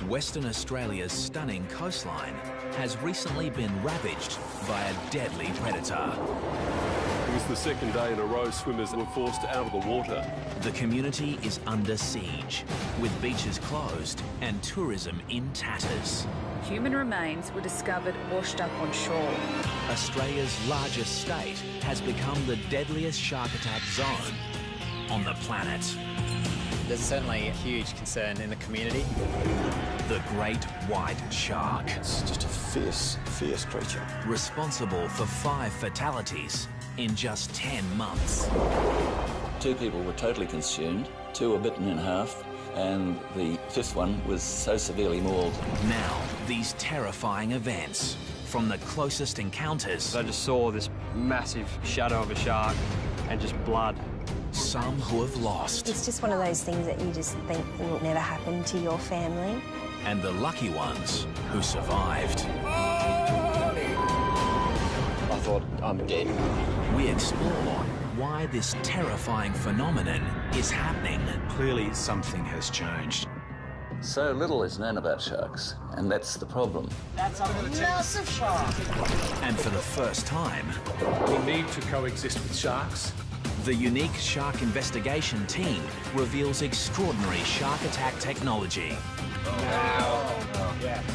Western Australia's stunning coastline has recently been ravaged by a deadly predator. It was the second day in a row swimmers were forced out of the water. The community is under siege, with beaches closed and tourism in tatters. Human remains were discovered washed up on shore. Australia's largest state has become the deadliest shark attack zone on the planet. There's certainly a huge concern in the community. The great white shark. It's just a fierce, fierce creature. Responsible for 5 fatalities in just 10 months. 2 people were totally consumed, 2 were bitten in half, and the 5th one was so severely mauled. Now, these terrifying events, from the closest encounters... I just saw this massive shadow of a shark and just blood. Some who have lost. It's just one of those things that you just think will never happen to your family. And the lucky ones who survived. I thought, I'm dead. We explore why this terrifying phenomenon is happening. Clearly, something has changed. So little is known about sharks, and that's the problem. That's a massive shark. And for the first time... We need to coexist with sharks. The unique shark investigation team reveals extraordinary shark attack technology.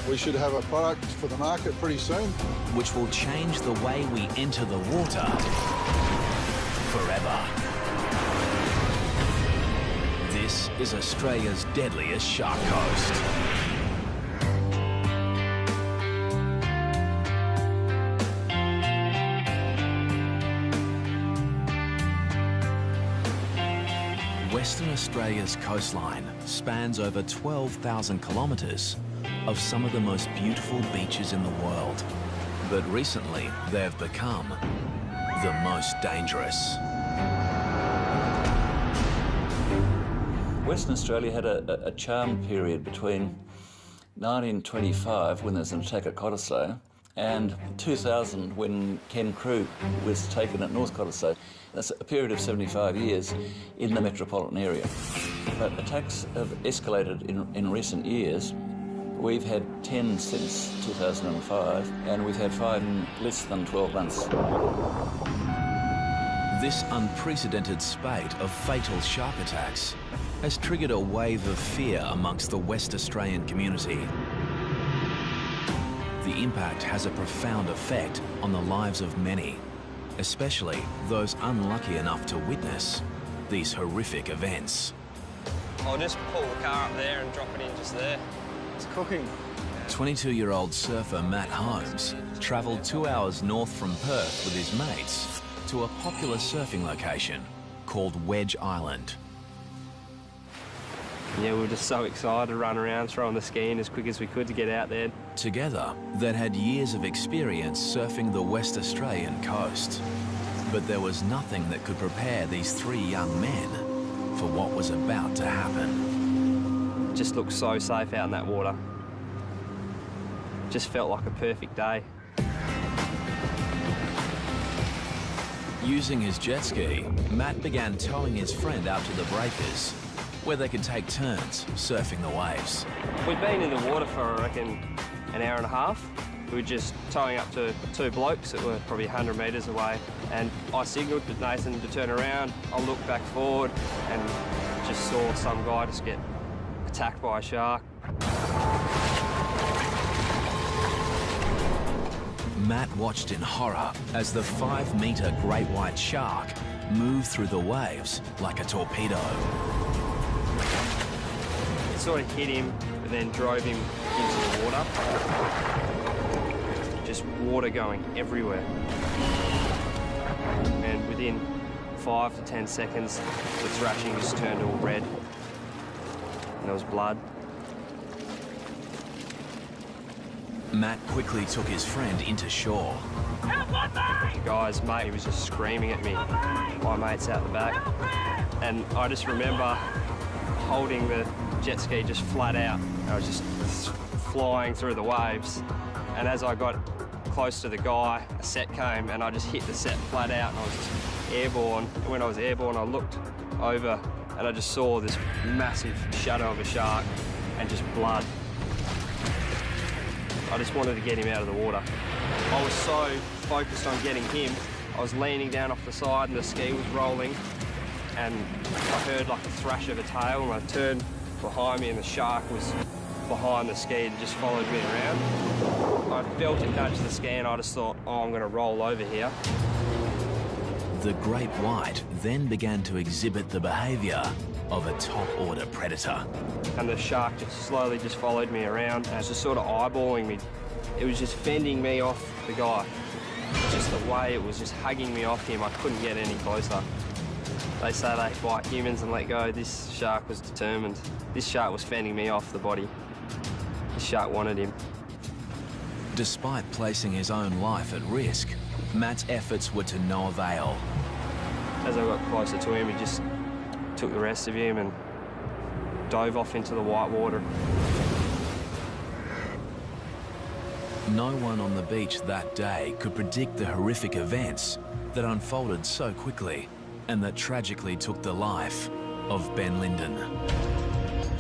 We should have a product for the market pretty soon. Which will change the way we enter the water forever. This is Australia's deadliest shark coast. Western Australia's coastline spans over 12,000 kilometres of some of the most beautiful beaches in the world. But recently, they've become the most dangerous. Western Australia had a charm period between 1925, when there was an attack at Cottesloe, and 2000, when Ken Crew was taken at North Cottesloe. That's a period of 75 years in the metropolitan area. But attacks have escalated in recent years. We've had 10 since 2005, and we've had 5 in less than 12 months. This unprecedented spate of fatal shark attacks has triggered a wave of fear amongst the West Australian community. The impact has a profound effect on the lives of many, especially those unlucky enough to witness these horrific events. I'll just pull the car up there and drop it in just there. It's cooking. 22-year-old surfer Matt Holmes travelled 2 hours north from Perth with his mates to a popular surfing location called Wedge Island. Yeah, we were just so excited to run around throwing the ski in as quick as we could to get out there. Together, they'd had years of experience surfing the West Australian coast. But there was nothing that could prepare these 3 young men for what was about to happen. It just looked so safe out in that water. Just felt like a perfect day. Using his jet ski, Matt began towing his friend out to the breakers, where they could take turns surfing the waves. We'd been in the water for, I reckon, an hour and a half. We were just towing up to 2 blokes that were probably 100 metres away, and I signalled to Nathan to turn around. I looked back forward and just saw some guy just get attacked by a shark. Matt watched in horror as the 5-metre great white shark moved through the waves like a torpedo. It sort of hit him, but then drove him into the water. Just water going everywhere. And within 5 to 10 seconds, the thrashing just turned all red. And there was blood. Matt quickly took his friend into shore. The guy's mate, he was just screaming at me. My mate's out the back. And I just remember holding the jet ski just flat out. I was just flying through the waves. And as I got close to the guy, a set came and I just hit the set flat out and I was just airborne. And when I was airborne, I looked over and I just saw this massive shadow of a shark and just blood. I just wanted to get him out of the water. I was so focused on getting him, I was leaning down off the side and the ski was rolling, and I heard like a thrash of a tail, and I turned behind me and the shark was behind the ski and just followed me around. I felt him nudge the ski and I just thought, oh, I'm going to roll over here. The great white then began to exhibit the behaviour of a top-order predator. And the shark just slowly just followed me around and was just sort of eyeballing me. It was just fending me off the guy. Just the way it was just hugging me off him, I couldn't get any closer. They say they bite humans and let go. This shark was determined. This shark was fending me off the body. This shark wanted him. Despite placing his own life at risk, Matt's efforts were to no avail. As I got closer to him, he just took the rest of him and dove off into the white water. No one on the beach that day could predict the horrific events that unfolded so quickly and that tragically took the life of Ben Linden.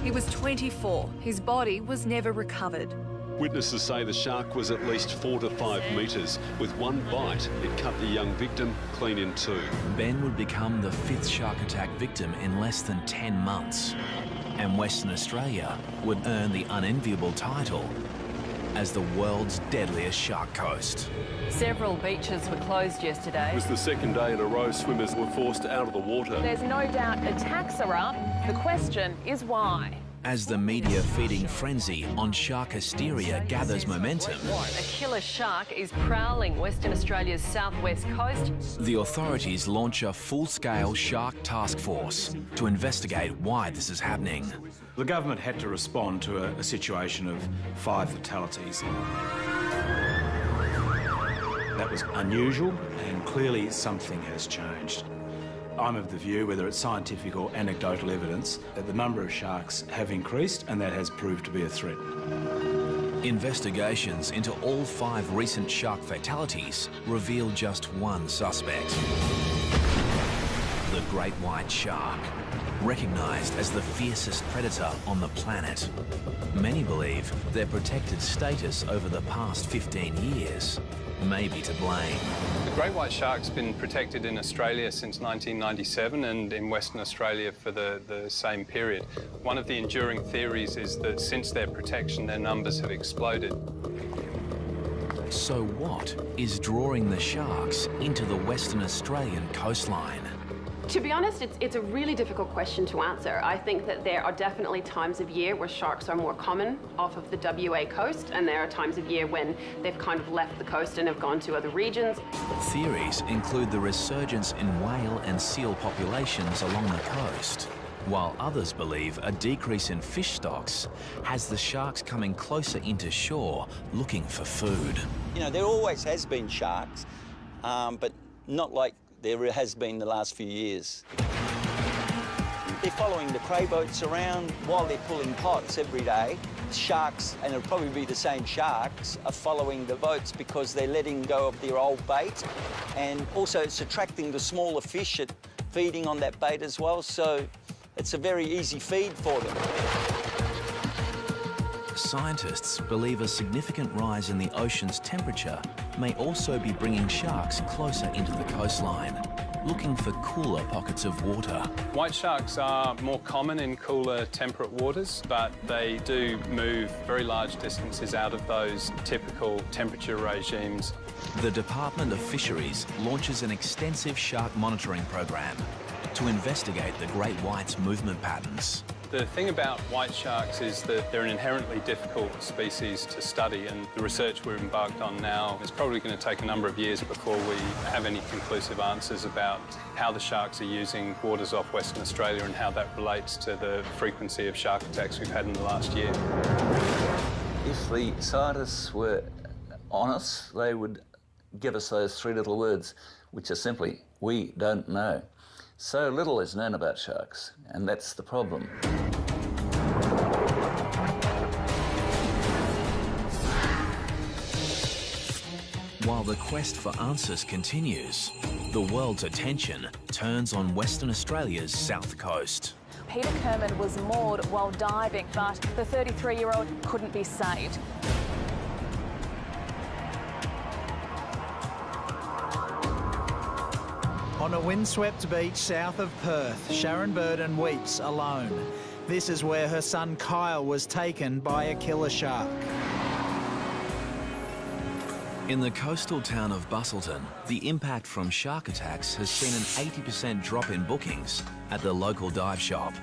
He was 24. His body was never recovered. Witnesses say the shark was at least 4 to 5 metres. With one bite, it cut the young victim clean in two. Ben would become the 5th shark attack victim in less than 10 months, and Western Australia would earn the unenviable title as the world's deadliest shark coast. Several beaches were closed yesterday. It was the second day in a row swimmers were forced out of the water. There's no doubt attacks are up. The question is why. As the media feeding frenzy on shark hysteria gathers momentum, A killer shark is prowling Western Australia's southwest coast. the authorities launch a full-scale shark task force to investigate why this is happening. The government had to respond to a situation of 5 fatalities. That was unusual, and clearly something has changed. I'm of the view, whether it's scientific or anecdotal evidence, that the number of sharks have increased, and that has proved to be a threat. Investigations into all 5 recent shark fatalities reveal just one suspect. The great white shark, recognised as the fiercest predator on the planet. Many believe their protected status over the past 15 years may be to blame. The great white shark's been protected in Australia since 1997 and in Western Australia for the same period. One of the enduring theories is that since their protection, their numbers have exploded. So what is drawing the sharks into the Western Australian coastline? To be honest, it's a really difficult question to answer. I think that there are definitely times of year where sharks are more common off of the WA coast, and there are times of year when they've kind of left the coast and have gone to other regions. Theories include the resurgence in whale and seal populations along the coast, while others believe a decrease in fish stocks has the sharks coming closer into shore looking for food. You know, there always has been sharks, but not like there has been the last few years. They're following the prey boats around while they're pulling pots every day. Sharks, and it'll probably be the same sharks, are following the boats because they're letting go of their old bait, and also it's attracting the smaller fish at feeding on that bait as well, so it's a very easy feed for them. Scientists believe a significant rise in the ocean's temperature may also be bringing sharks closer into the coastline, looking for cooler pockets of water. White sharks are more common in cooler temperate waters, but they do move very large distances out of those typical temperature regimes. The Department of Fisheries launches an extensive shark monitoring program to investigate the great white's movement patterns. The thing about white sharks is that they're an inherently difficult species to study, and the research we're embarked on now is probably going to take a number of years before we have any conclusive answers about how the sharks are using waters off Western Australia and how that relates to the frequency of shark attacks we've had in the last year. If the scientists were honest, they would give us those 3 little words, which are simply, we don't know. So little is known about sharks, and that's the problem. While the quest for answers continues, the world's attention turns on Western Australia's south coast. Peter Kerman was moored while diving, but the 33-year-old couldn't be saved. On a windswept beach south of Perth, Sharon Burden weeps alone. This is where her son Kyle was taken by a killer shark. In the coastal town of Busselton, the impact from shark attacks has seen an 80% drop in bookings at the local dive shop.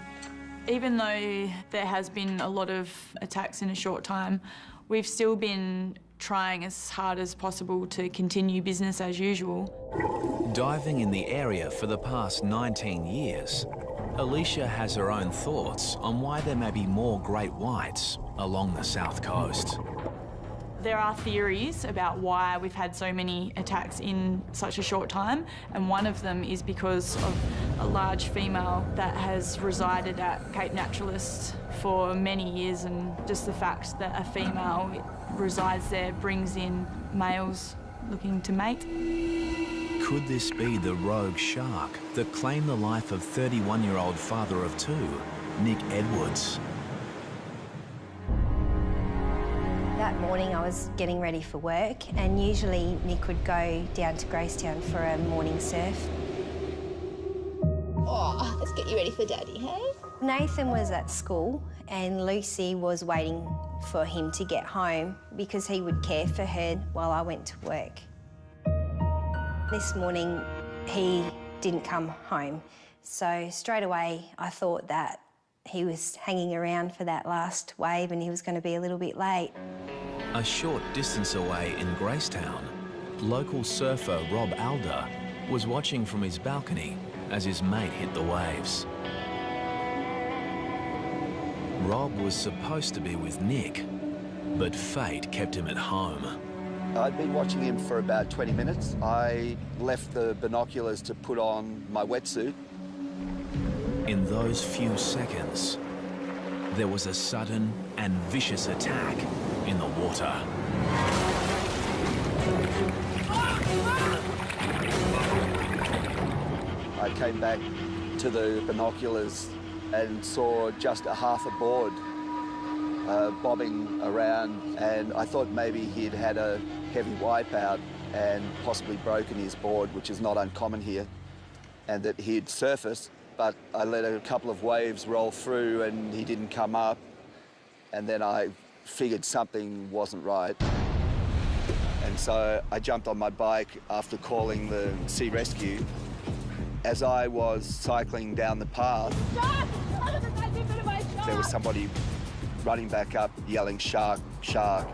Even though there has been a lot of attacks in a short time, we've still been trying as hard as possible to continue business as usual. Diving in the area for the past 19 years, Alicia has her own thoughts on why there may be more great whites along the south coast. There are theories about why we've had so many attacks in such a short time, and one of them is because of a large female that has resided at Cape Naturalist for many years, and just the fact that a female resides there brings in males looking to mate. Could this be the rogue shark that claimed the life of 31-year-old father of two, Nick Edwards? That morning I was getting ready for work, and usually Nick would go down to Gracetown for a morning surf. Oh, let's get you ready for Daddy, hey? Nathan was at school and Lucy was waiting for him to get home because he would care for her while I went to work. This morning he didn't come home, so straight away I thought that he was hanging around for that last wave and he was going to be a little bit late. A short distance away in Gracetown, local surfer Rob Alder was watching from his balcony as his mate hit the waves. Rob was supposed to be with Nick, but fate kept him at home. I'd been watching him for about 20 minutes. I left the binoculars to put on my wetsuit. In those few seconds, there was a sudden and vicious attack in the water. I came back to the binoculars and saw just a half a board bobbing around, and I thought maybe he'd had a heavy wipeout and possibly broken his board, which is not uncommon here, and that he'd surfaced. But I let a couple of waves roll through and he didn't come up. And then I figured something wasn't right. And so I jumped on my bike after calling the sea rescue. As I was cycling down the path, there was somebody running back up yelling, "Shark, shark."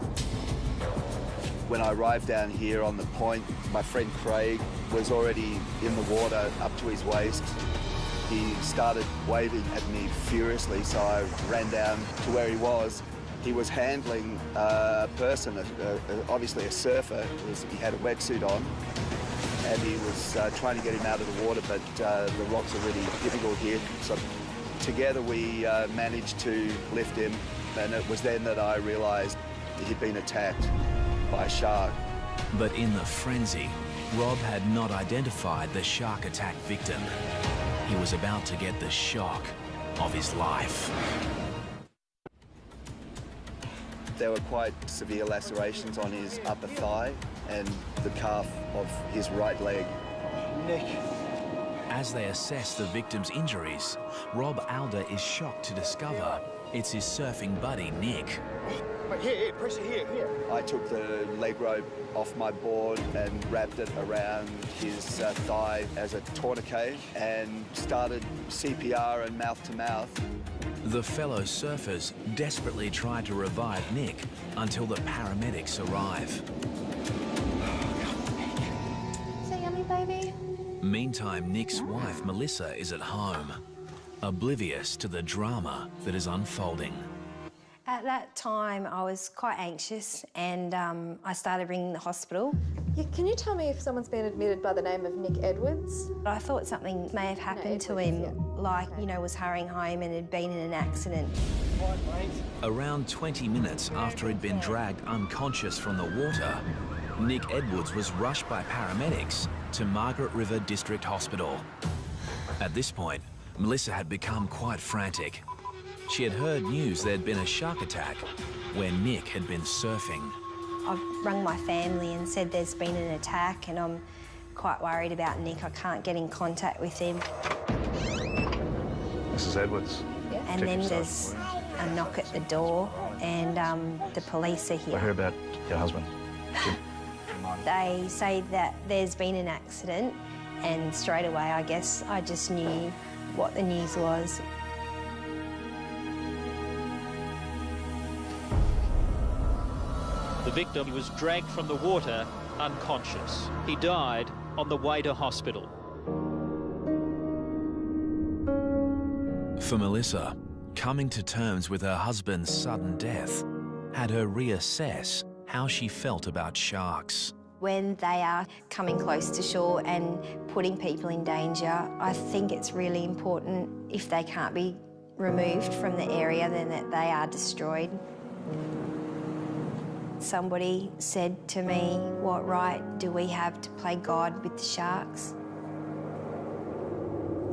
When I arrived down here on the point, my friend Craig was already in the water up to his waist. He started waving at me furiously, so I ran down to where he was. He was handling a person, obviously a surfer. He had a wetsuit on, and he was trying to get him out of the water, but the rocks are really difficult here. So together we managed to lift him, and it was then that I realised he'd been attacked by a shark. But in the frenzy, Rob had not identified the shark attack victim. He was about to get the shock of his life. There were quite severe lacerations on his upper thigh and the calf of his right leg. Nick. As they assess the victim's injuries, Rob Alder is shocked to discover it's his surfing buddy, Nick. But here, pressure here. I took the leg rope off my board and wrapped it around his thigh as a tourniquet and started CPR and mouth-to-mouth. The fellow surfers desperately tried to revive Nick until the paramedics arrive. Say yummy, baby. Meantime, Nick's wife, Melissa, is at home, oblivious to the drama that is unfolding. At that time, I was quite anxious and I started ringing the hospital. Yeah, can you tell me if someone's been admitted by the name of Nick Edwards? I thought something may have happened to him, like, you know, was hurrying home and had been in an accident. Around 20 minutes after he'd been dragged unconscious from the water, Nick Edwards was rushed by paramedics to Margaret River District Hospital. At this point, Melissa had become quite frantic. She had heard news there'd been a shark attack where Nick had been surfing. I've rung my family and said there's been an attack and I'm quite worried about Nick. I can't get in contact with him. Mrs. Edwards. And then there's a knock at the door and the police are here. I heard about your husband. They say that there's been an accident and straight away, I guess, I just knew what the news was. The victim was dragged from the water unconscious. He died on the way to hospital. For Melissa, coming to terms with her husband's sudden death had her reassess how she felt about sharks. When they are coming close to shore and putting people in danger, I think it's really important, if they can't be removed from the area, then that they are destroyed. Somebody said to me, what right do we have to play God with the sharks?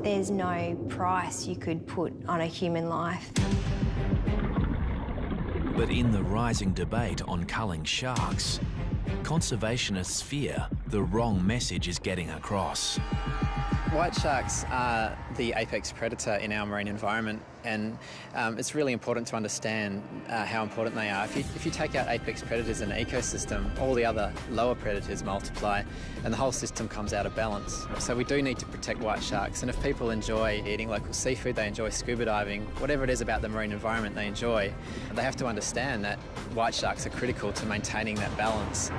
There's no price you could put on a human life. But in the rising debate on culling sharks, conservationists fear the wrong message is getting across. White sharks are the apex predator in our marine environment, and it's really important to understand how important they are. If you take out apex predators in an ecosystem, all the other lower predators multiply and the whole system comes out of balance. So we do need to protect white sharks, and if people enjoy eating local seafood, they enjoy scuba diving, whatever it is about the marine environment they enjoy, they have to understand that white sharks are critical to maintaining that balance.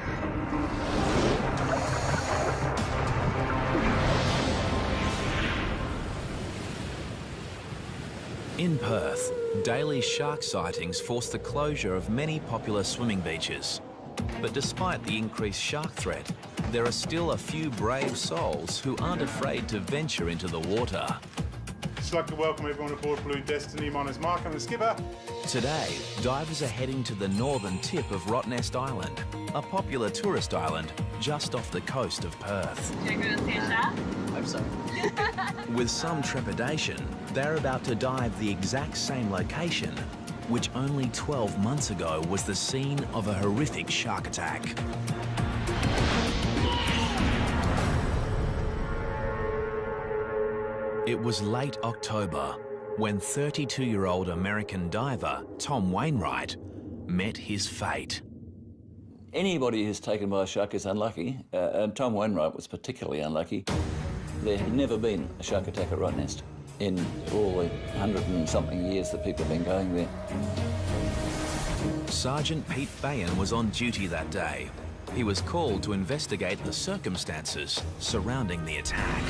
In Perth, daily shark sightings forced the closure of many popular swimming beaches. But despite the increased shark threat, there are still a few brave souls who aren't afraid to venture into the water. I'd like to welcome everyone aboard Blue Destiny. My name's Mark, I'm the skipper. Today, divers are heading to the northern tip of Rottnest Island, a popular tourist island just off the coast of Perth. Do you see a shark? Hope so. With some trepidation, they're about to dive the exact same location, which only 12 months ago was the scene of a horrific shark attack. It was late October when 32-year-old American diver Tom Wainwright met his fate. Anybody who's taken by a shark is unlucky, and Tom Wainwright was particularly unlucky. There had never been a shark attack at Rottnest in all the 100 and something years that people have been going there. Sergeant Pete Bayan was on duty that day. He was called to investigate the circumstances surrounding the attack.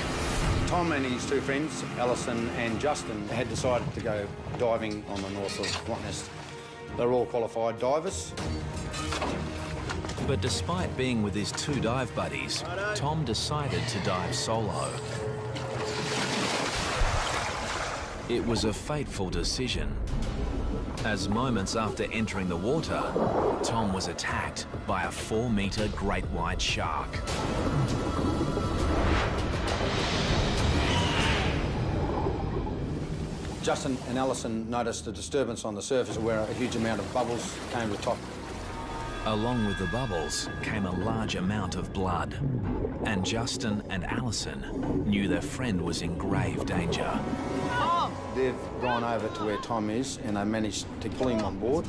Tom and his two friends, Alison and Justin, had decided to go diving on the north of Rottnest. They're all qualified divers. But despite being with his two dive buddies, Tom decided to dive solo. It was a fateful decision, as moments after entering the water, Tom was attacked by a 4-metre great white shark. Justin and Alison noticed a disturbance on the surface where a huge amount of bubbles came to the top. Along with the bubbles came a large amount of blood, and Justin and Alison knew their friend was in grave danger. They've gone over to where Tom is and they managed to pull him on board.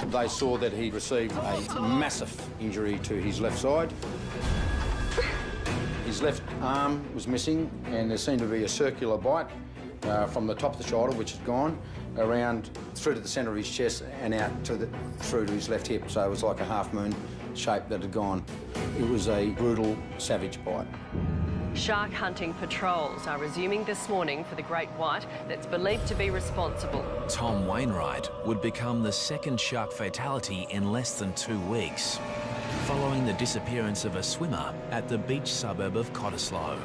They saw that he received a massive injury to his left side. His left arm was missing and there seemed to be a circular bite from the top of the shoulder, which had gone around through to the centre of his chest and out to through to his left hip. So it was like a half-moon shape that had gone. It was a brutal, savage bite. Shark hunting patrols are resuming this morning for the great white that's believed to be responsible. Tom Wainwright would become the second shark fatality in less than 2 weeks, following the disappearance of a swimmer at the beach suburb of Cottesloe.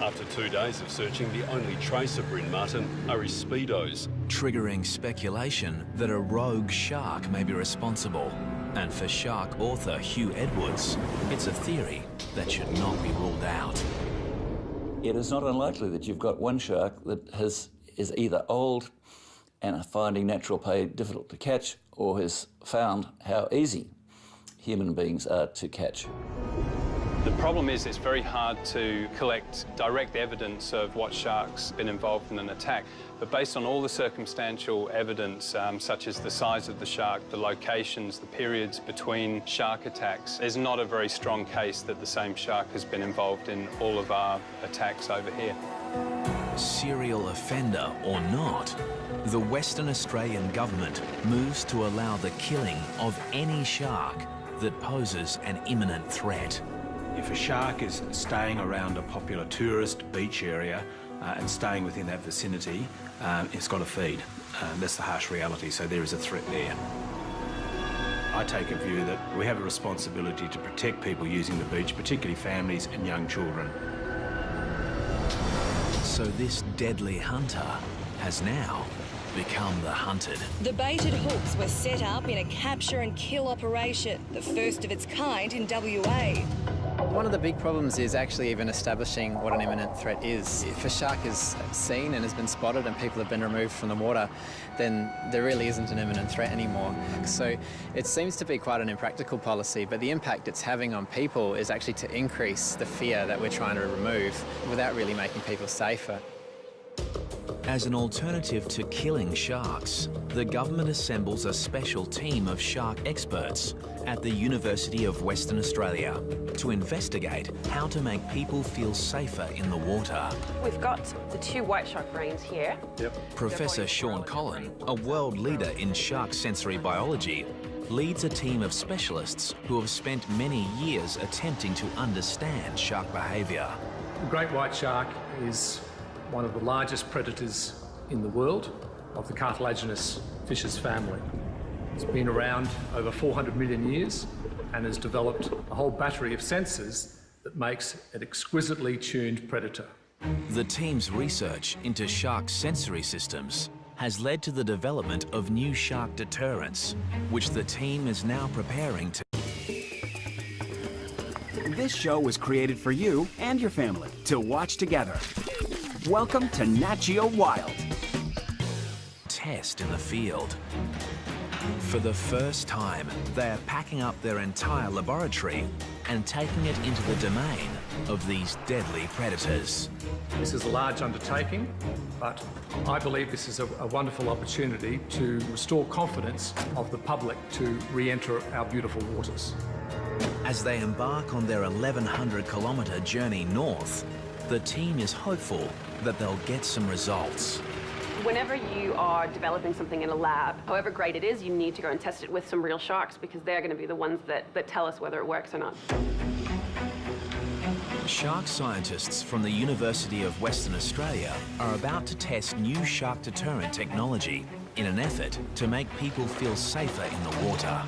After 2 days of searching, the only trace of Bryn Martin are his speedos, triggering speculation that a rogue shark may be responsible. And for shark author Hugh Edwards, it's a theory that should not be ruled out. it is not unlikely that you've got one shark that is either old and finding natural prey difficult to catch, or has found how easy human beings are to catch. The problem is it's very hard to collect direct evidence of what shark's been involved in an attack. But based on all the circumstantial evidence, such as the size of the shark, the locations, the periods between shark attacks, there's not a very strong case that the same shark has been involved in all of our attacks over here. Serial offender or not, the Western Australian government moves to allow the killing of any shark that poses an imminent threat. If a shark is staying around a popular tourist beach area and staying within that vicinity, it's got to feed. That's the harsh reality, so there is a threat there. I take a view that we have a responsibility to protect people using the beach, particularly families and young children. So this deadly hunter has now become the hunted. The baited hooks were set up in a capture and kill operation, the first of its kind in WA. One of the big problems is actually even establishing what an imminent threat is. If a shark is seen and has been spotted and people have been removed from the water, then there really isn't an imminent threat anymore. So it seems to be quite an impractical policy, but the impact it's having on people is actually to increase the fear that we're trying to remove without really making people safer. As an alternative to killing sharks, the government assembles a special team of shark experts at the University of Western Australia to investigate how to make people feel safer in the water. We've got the 2 white shark brains here. Professor Sean Collin, a world leader in shark sensory biology, leads a team of specialists who have spent many years attempting to understand shark behaviour. The great white shark is one of the largest predators in the world of the cartilaginous fishes family. It's been around over 400 million years and has developed a whole battery of sensors that makes an exquisitely tuned predator. The team's research into shark sensory systems has led to the development of new shark deterrents, which the team is now preparing to. This show was created for you and your family to watch together. Welcome to Nat Geo Wild. Test in the field. For the first time, they are packing up their entire laboratory and taking it into the domain of these deadly predators. This is a large undertaking, but I believe this is a wonderful opportunity to restore confidence of the public to re-enter our beautiful waters. As they embark on their 1,100-kilometre journey north, the team is hopeful that they'll get some results. Whenever you are developing something in a lab, however great it is, you need to go and test it with some real sharks because they're going to be the ones that tell us whether it works or not. Shark scientists from the University of Western Australia are about to test new shark deterrent technology in an effort to make people feel safer in the water.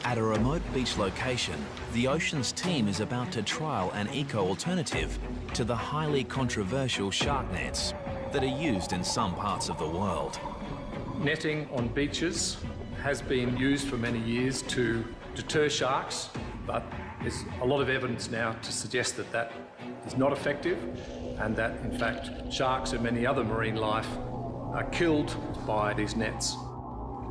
At a remote beach location, the Oceans team is about to trial an eco-alternative to the highly controversial shark nets that are used in some parts of the world. Netting on beaches has been used for many years to deter sharks, but there's a lot of evidence now to suggest that that is not effective and that, in fact, sharks and many other marine life are killed by these nets.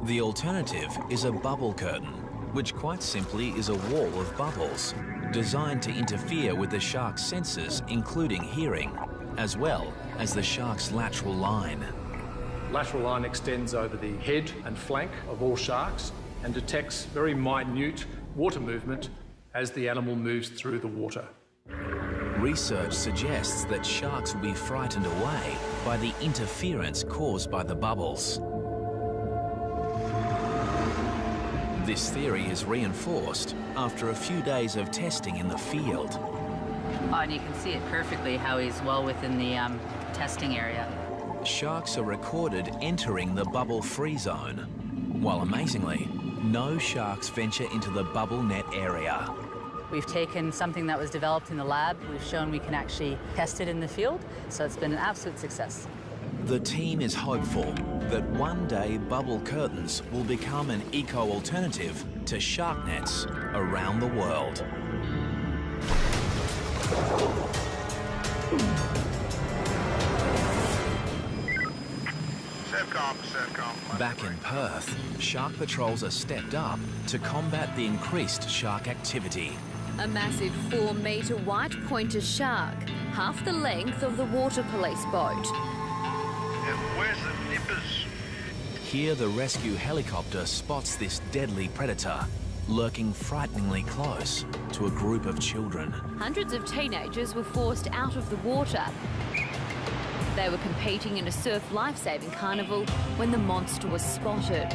The alternative is a bubble curtain, which quite simply is a wall of bubbles designed to interfere with the shark's senses, including hearing, as well as the shark's lateral line. Lateral line extends over the head and flank of all sharks and detects very minute water movement as the animal moves through the water. Research suggests that sharks will be frightened away by the interference caused by the bubbles. This theory is reinforced after a few days of testing in the field. Oh, and you can see it perfectly how he's well within the testing area. Sharks are recorded entering the bubble-free zone, while amazingly, no sharks venture into the bubble net area. We've taken something that was developed in the lab, we've shown we can actually test it in the field, so it's been an absolute success. The team is hopeful that one day bubble curtains will become an eco-alternative to shark nets around the world. Back in Perth, shark patrols are stepped up to combat the increased shark activity. A massive 4-metre white pointer shark, half the length of the water police boat. Where's the nippers? Here the rescue helicopter spots this deadly predator, lurking frighteningly close to a group of children. Hundreds of teenagers were forced out of the water. They were competing in a surf lifesaving carnival when the monster was spotted.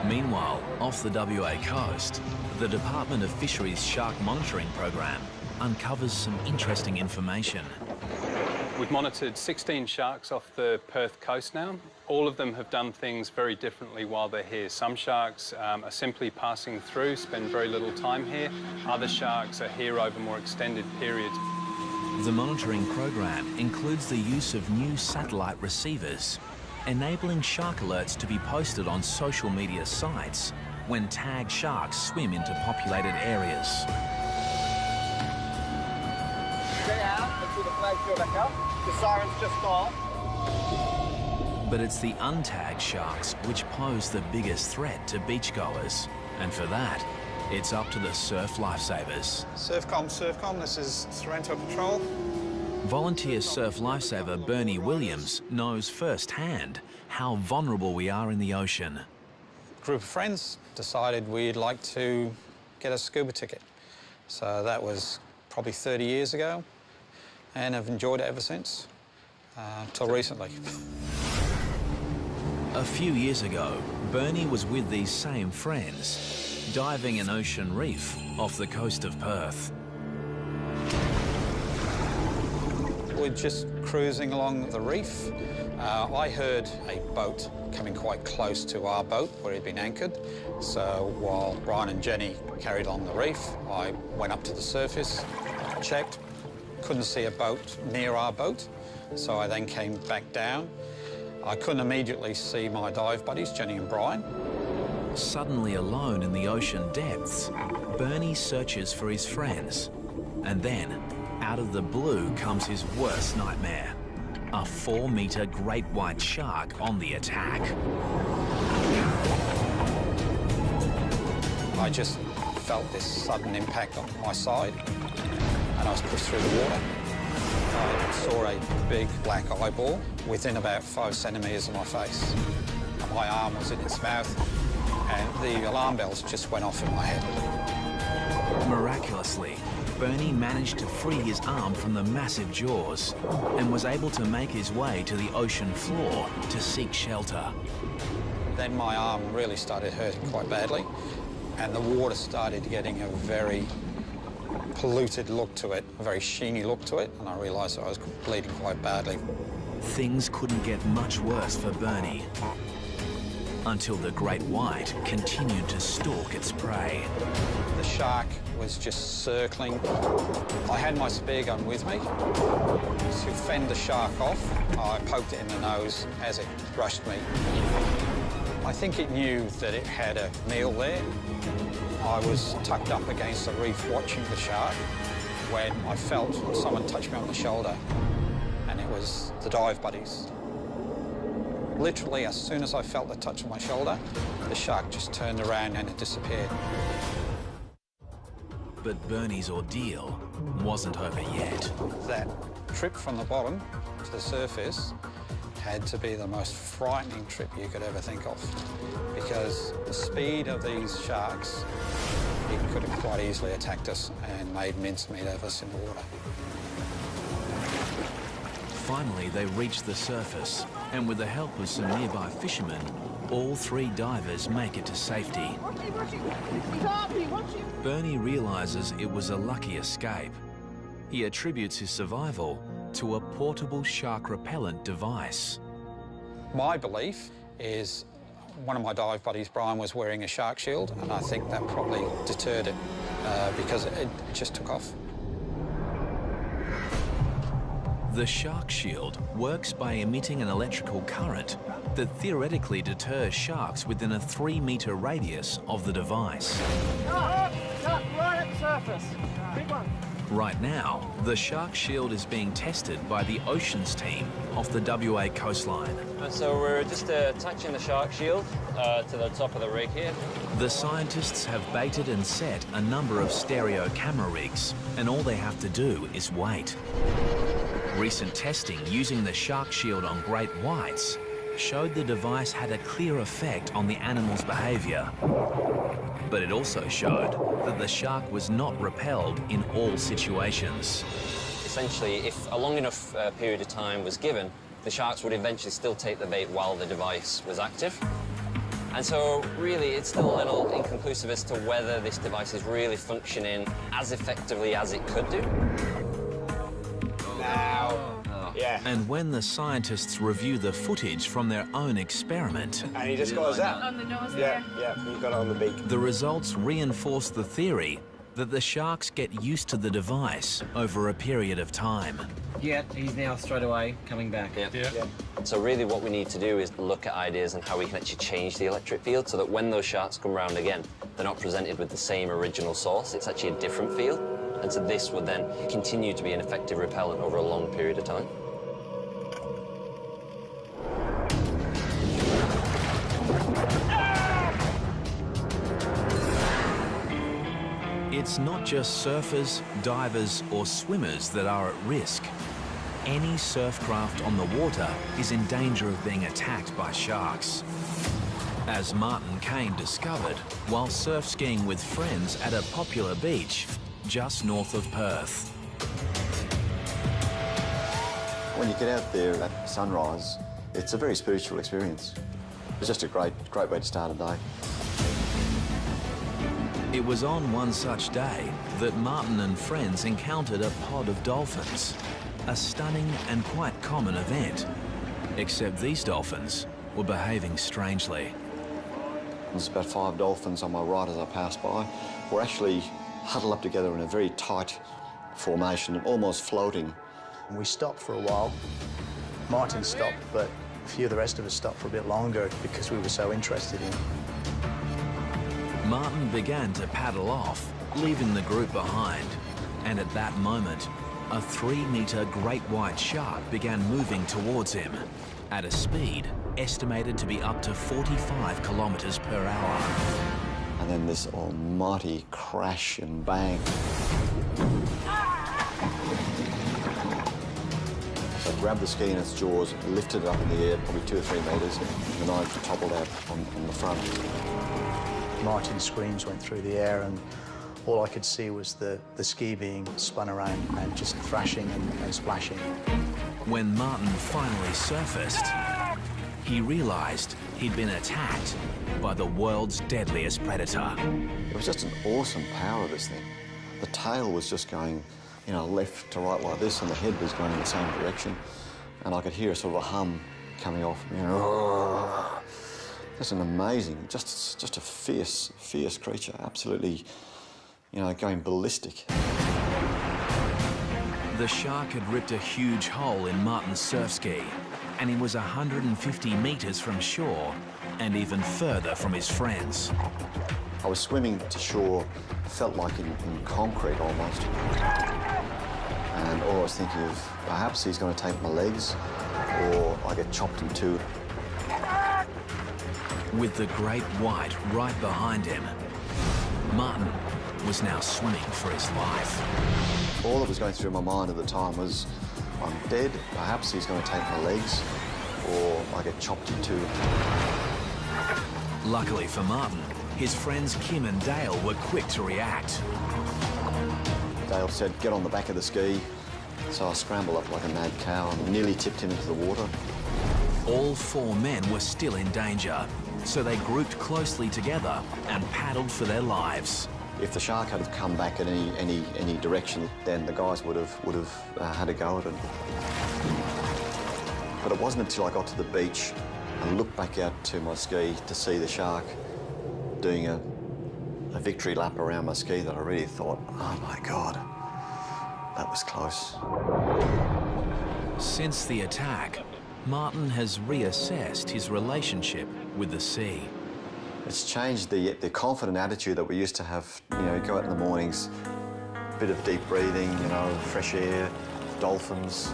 Meanwhile, off the WA coast, the Department of Fisheries Shark Monitoring Program uncovers some interesting information. We've monitored 16 sharks off the Perth coast now. All of them have done things very differently while they're here. Some sharks are simply passing through, spend very little time here. Other sharks are here over more extended periods. The monitoring program includes the use of new satellite receivers, enabling shark alerts to be posted on social media sites when tagged sharks swim into populated areas. Get out until the flags go back up. The siren's just gone. But it's the untagged sharks which pose the biggest threat to beachgoers. And for that, it's up to the surf lifesavers. Surfcom, this is Sorrento Patrol. Volunteer surf lifesaver Bernie Williams knows firsthand how vulnerable we are in the ocean. A group of friends decided we'd like to get a scuba ticket. So that was probably 30 years ago, and I've enjoyed it ever since, till recently. A few years ago, Bernie was with these same friends, diving an ocean reef off the coast of Perth. We're just cruising along the reef. I heard a boat coming quite close to our boat where he'd been anchored. So while Brian and Jenny carried on the reef, I went up to the surface, checked, couldn't see a boat near our boat. So I then came back down. I couldn't immediately see my dive buddies, Jenny and Brian. Suddenly alone in the ocean depths, Bernie searches for his friends. And then, out of the blue comes his worst nightmare. A 4-metre great white shark on the attack. I just felt this sudden impact on my side, and I was pushed through the water. I saw a big black eyeball within about 5 centimetres of my face. My arm was in its mouth, and the alarm bells just went off in my head. Miraculously, Bernie managed to free his arm from the massive jaws and was able to make his way to the ocean floor to seek shelter. Then my arm really started hurting quite badly, and the water started getting a very polluted look to it, a very sheeny look to it, and I realised that I was bleeding quite badly. Things couldn't get much worse for Bernie until the great white continued to stalk its prey. The shark was just circling. I had my spear gun with me. To fend the shark off, I poked it in the nose as it rushed me. I think it knew that it had a meal there. I was tucked up against the reef watching the shark when I felt someone touch me on the shoulder, and it was the dive buddies. Literally, as soon as I felt the touch on my shoulder, the shark just turned around and it disappeared. But Bernie's ordeal wasn't over yet. That trip from the bottom to the surface had to be the most frightening trip you could ever think of, because the speed of these sharks, it could have quite easily attacked us and made mincemeat of us in the water. Finally, they reached the surface, and with the help of some nearby fishermen, all 3 divers make it to safety. Bernie realises it was a lucky escape. He attributes his survival to a portable shark repellent device. My belief is one of my dive buddies, Brian, was wearing a shark shield, and I think that probably deterred it because it just took off. The shark shield works by emitting an electrical current that theoretically deters sharks within a 3-metre radius of the device. Shark right at the surface. Big one. Right now, the shark shield is being tested by the oceans team off the WA coastline. So we're just attaching the shark shield to the top of the rig here. The scientists have baited and set a number of stereo camera rigs, and all they have to do is wait. Recent testing using the shark shield on great whites showed the device had a clear effect on the animal's behaviour. But it also showed that the shark was not repelled in all situations. Essentially, if a long enough period of time was given, the sharks would eventually still take the bait while the device was active. And so, really, it's still a little inconclusive as to whether this device is really functioning as effectively as it could do. Yeah. And when the scientists review the footage from their own experiment... And he just goes out. On the nose Yeah, yeah, you've got it on the beak. The results reinforce the theory that the sharks get used to the device over a period of time. Yeah, he's now straight away coming back. Yeah. So really what we need to do is look at ideas and how we can actually change the electric field so that when those sharks come round again, they're not presented with the same original source, it's actually a different field. And so this would then continue to be an effective repellent over a long period of time. It's not just surfers, divers or swimmers that are at risk. Any surf craft on the water is in danger of being attacked by sharks. As Martin Kane discovered while surf skiing with friends at a popular beach just north of Perth. When you get out there at sunrise, it's a very spiritual experience. It's just a great way to start a day. It was on one such day that Martin and friends encountered a pod of dolphins, a stunning and quite common event. Except these dolphins were behaving strangely. There's about 5 dolphins on my right as I passed by. We're actually huddled up together in a very tight formation, almost floating. We stopped for a while. Martin stopped, but a few of the rest of us stopped for a bit longer because we were so interested in it. Martin began to paddle off, leaving the group behind. And at that moment, a 3-metre great white shark began moving towards him at a speed estimated to be up to 45 kilometres per hour. And then this almighty crash and bang. So I grabbed the ski in its jaws, lifted it up in the air, probably 2 or 3 metres, and I toppled out on the front. Martin's screams went through the air, and all I could see was the ski being spun around and just thrashing and splashing. When Martin finally surfaced, he realised he'd been attacked by the world's deadliest predator. It was just an awesome power of this thing. The tail was just going, you know, left to right like this, and the head was going in the same direction. And I could hear a sort of a hum coming off, you know. Just an amazing, just a fierce creature, absolutely, you know, going ballistic. The shark had ripped a huge hole in Martin's surf ski, and he was 150 metres from shore and even further from his friends. I was swimming to shore, felt like in concrete almost. And all I was thinking of, perhaps he's going to take my legs, or I get chopped in two. With the great white right behind him, Martin was now swimming for his life. All that was going through my mind at the time was, I'm dead, perhaps he's going to take my legs, or I get chopped in two. Luckily for Martin, his friends Kim and Dale were quick to react. Dale said, get on the back of the ski. So I scrambled up like a mad cow and nearly tipped him into the water. All 4 men were still in danger, so they grouped closely together and paddled for their lives. If the shark had come back in any direction, then the guys would have had a go at it. But it wasn't until I got to the beach and looked back out to my ski to see the shark doing a victory lap around my ski that I really thought, oh my God, that was close. Since the attack, Martin has reassessed his relationship with the sea. It's changed the confident attitude that we used to have, you know, go out in the mornings, bit of deep breathing, you know, fresh air, dolphins,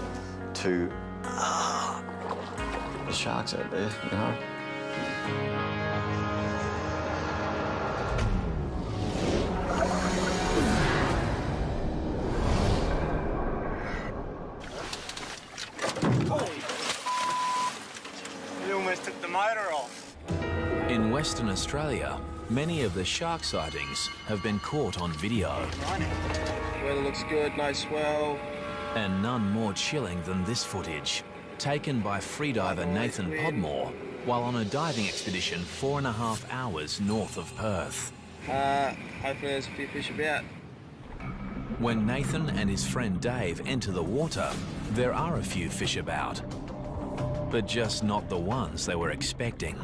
to the sharks out there, you know. You almost took the motor off. In Western Australia, many of the shark sightings have been caught on video. Weather looks good, no swell. And none more chilling than this footage, taken by freediver Nathan Podmore while on a diving expedition 4.5 hours north of Perth. Hopefully there's a few fish about. When Nathan and his friend Dave enter the water, there are a few fish about, but just not the ones they were expecting.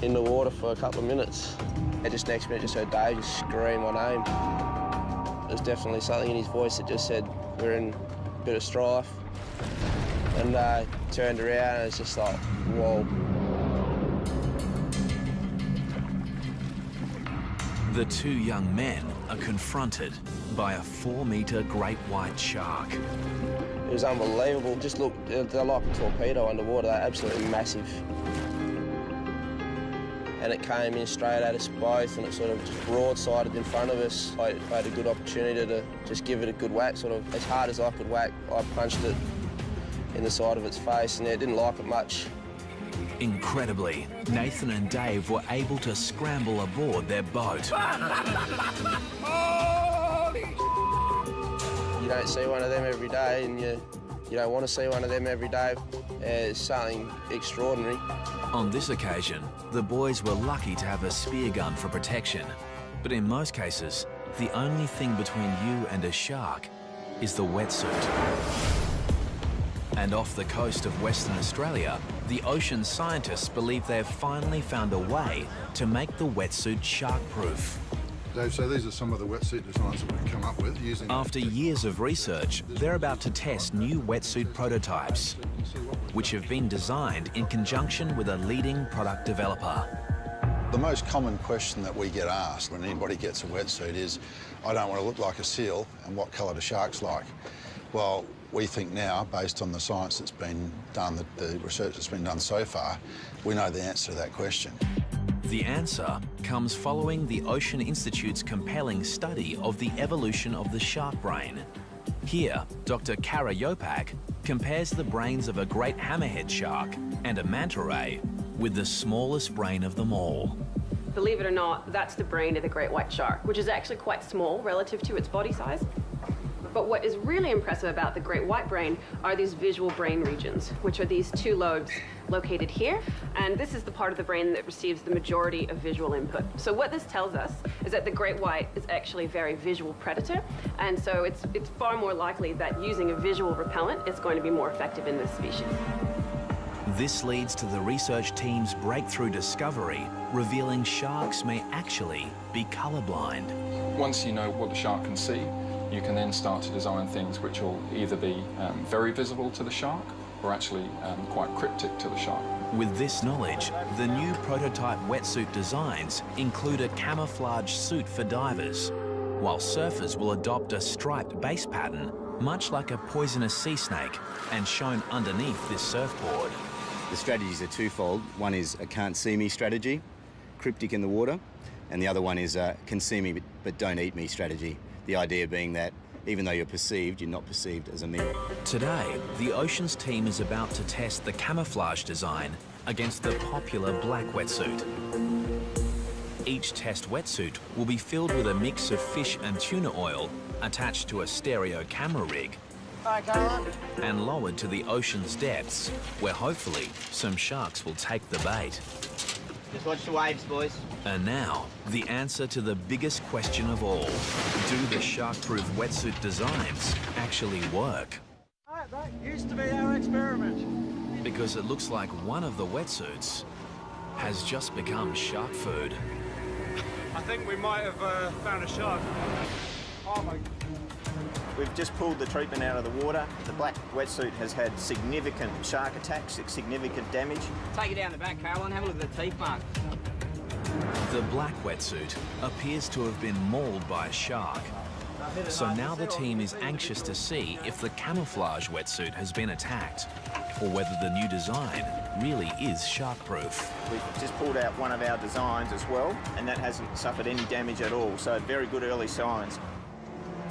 In the water for a couple of minutes. And just next minute, just heard Dave just scream my name. There was definitely something in his voice that just said, we're in a bit of strife. And I turned around and it's just like, whoa. The two young men are confronted by a 4-metre great white shark. It was unbelievable. Just look, they're like a torpedo underwater. They're absolutely massive. And it came in straight at us both, and it sort of just broadsided in front of us. I had a good opportunity to just give it a good whack, sort of as hard as I could whack. I punched it in the side of its face, and it didn't like it much. Incredibly, Nathan and Dave were able to scramble aboard their boat. You don't see one of them every day, and you don't want to see one of them every day. It's something extraordinary. On this occasion, the boys were lucky to have a spear gun for protection. But in most cases, the only thing between you and a shark is the wetsuit. And off the coast of Western Australia, the ocean scientists believe they've finally found a way to make the wetsuit shark-proof. Dave, so these are some of the wetsuit designs that we've come up with using... After years of research, they're about to test new wetsuit prototypes, which have been designed in conjunction with a leading product developer. The most common question that we get asked when anybody gets a wetsuit is, I don't want to look like a seal, and what colour do sharks like? Well, we think now, based on the science that's been done, the research that's been done so far, we know the answer to that question. The answer comes following the Ocean Institute's compelling study of the evolution of the shark brain. Here, Dr. Kara Yopak compares the brains of a great hammerhead shark and a manta ray with the smallest brain of them all. Believe it or not, that's the brain of the great white shark, which is actually quite small relative to its body size. But what is really impressive about the great white brain are these visual brain regions, which are these two lobes located here. And this is the part of the brain that receives the majority of visual input. So what this tells us is that the great white is actually a very visual predator. And so it's far more likely that using a visual repellent is going to be more effective in this species. This leads to the research team's breakthrough discovery, revealing sharks may actually be colorblind. Once you know what the shark can see, you can then start to design things which will either be very visible to the shark or actually quite cryptic to the shark. With this knowledge, the new prototype wetsuit designs include a camouflage suit for divers, while surfers will adopt a striped base pattern, much like a poisonous sea snake, and shown underneath this surfboard. The strategies are twofold. One is a can't see me strategy, cryptic in the water, and the other one is a can see me but don't eat me strategy. The idea being that even though you're perceived, you're not perceived as a meal. Today, the Oceans team is about to test the camouflage design against the popular black wetsuit. Each test wetsuit will be filled with a mix of fish and tuna oil attached to a stereo camera rig. Hi, Caroline. And lowered to the ocean's depths, where hopefully some sharks will take the bait. Just watch the waves, boys. And now, the answer to the biggest question of all. Do the shark-proof wetsuit designs actually work? That used to be our experiment. Because it looks like one of the wetsuits has just become shark food. I think we might have found a shark. Oh my... We've just pulled the treatment out of the water. The black wetsuit has had significant shark attacks, significant damage. Take it down the back, Caroline. Have a look at the teeth mark. The black wetsuit appears to have been mauled by a shark. So now the team is anxious to see if the camouflage wetsuit has been attacked, or whether the new design really is shark-proof. We've just pulled out one of our designs as well, and that hasn't suffered any damage at all, so very good early signs.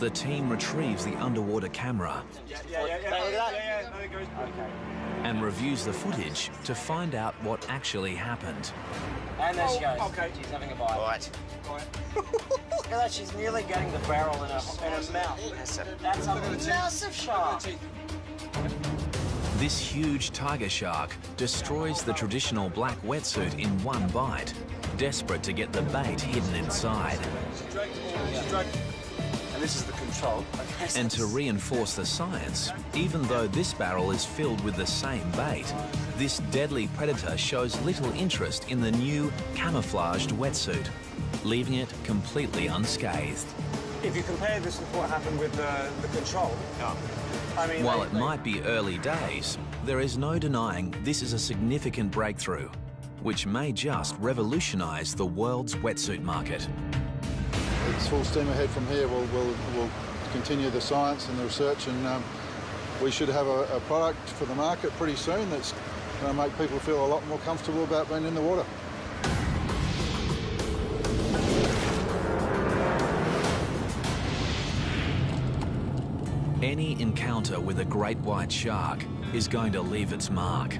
The team retrieves the underwater camera and reviews the footage to find out what actually happened. And there she goes. Okay. She's having a bite. Right. Look at that, she's nearly getting the barrel in her mouth. That's a massive shark. This huge tiger shark destroys the traditional black wetsuit in one bite, desperate to get the bait hidden inside. And this is the control. And to reinforce the science, even though this barrel is filled with the same bait, this deadly predator shows little interest in the new camouflaged wetsuit, leaving it completely unscathed. If you compare this with what happened with the control, I mean, while it might be early days, there is no denying this is a significant breakthrough, which may just revolutionise the world's wetsuit market. It's full steam ahead from here. We'll continue the science and the research, and we should have a product for the market pretty soon that's going to make people feel a lot more comfortable about being in the water. Any encounter with a great white shark is going to leave its mark.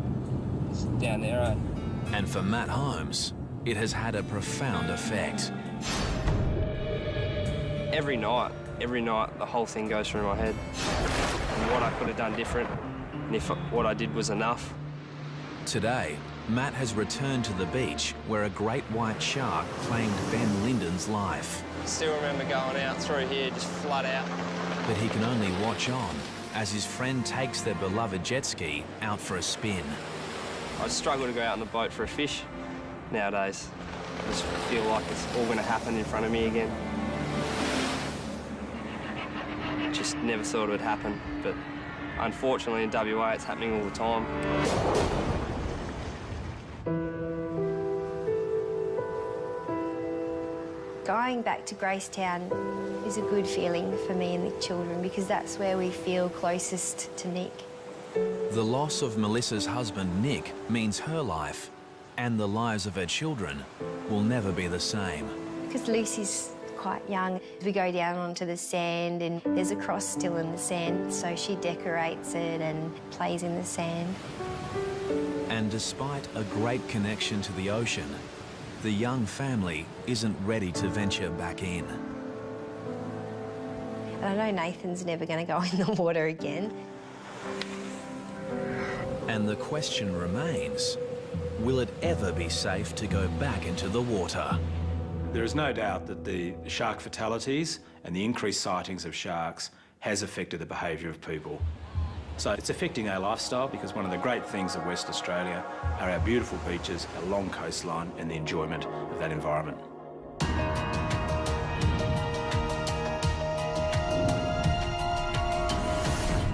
It's down there, right? And for Matt Holmes, it has had a profound effect. Every night, the whole thing goes through my head. And what I could have done different, and if what I did was enough. Today, Matt has returned to the beach where a great white shark claimed Ben Linden's life. Still remember going out through here, just flat out. But he can only watch on as his friend takes their beloved jet ski out for a spin. I struggle to go out on the boat for a fish nowadays. I just feel like it's all going to happen in front of me again. Just never thought it would happen, but unfortunately in WA it's happening all the time. Going back to Gracetown is a good feeling for me and the children because that's where we feel closest to Nick. The loss of Melissa's husband, Nick, means her life and the lives of her children will never be the same. Because Lucy's quite young, we go down onto the sand and there's a cross still in the sand, so she decorates it and plays in the sand. And despite a great connection to the ocean, the young family isn't ready to venture back in. And I know Nathan's never going to go in the water again. And the question remains, will it ever be safe to go back into the water? There is no doubt that the shark fatalities and the increased sightings of sharks has affected the behaviour of people. So it's affecting our lifestyle because one of the great things of West Australia are our beautiful beaches, our long coastline and the enjoyment of that environment.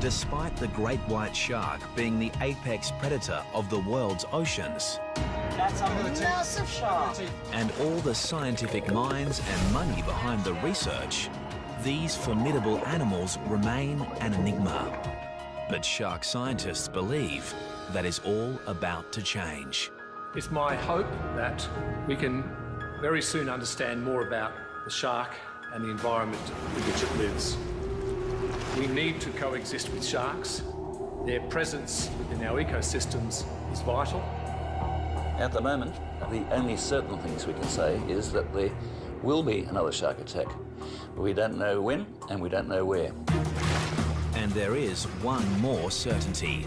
Despite the great white shark being the apex predator of the world's oceans, that's a massive shark. and all the scientific minds and money behind the research, these formidable animals remain an enigma. But shark scientists believe that is all about to change. It's my hope that we can very soon understand more about the shark and the environment in which it lives. We need to coexist with sharks. Their presence within our ecosystems is vital. At the moment, the only certain things we can say is that there will be another shark attack. But we don't know when and we don't know where. And there is one more certainty.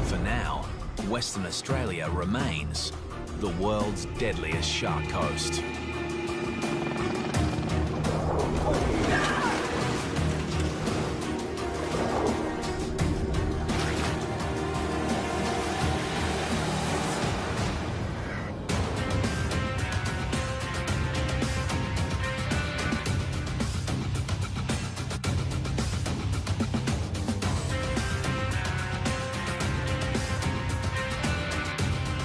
For now, Western Australia remains the world's deadliest shark coast.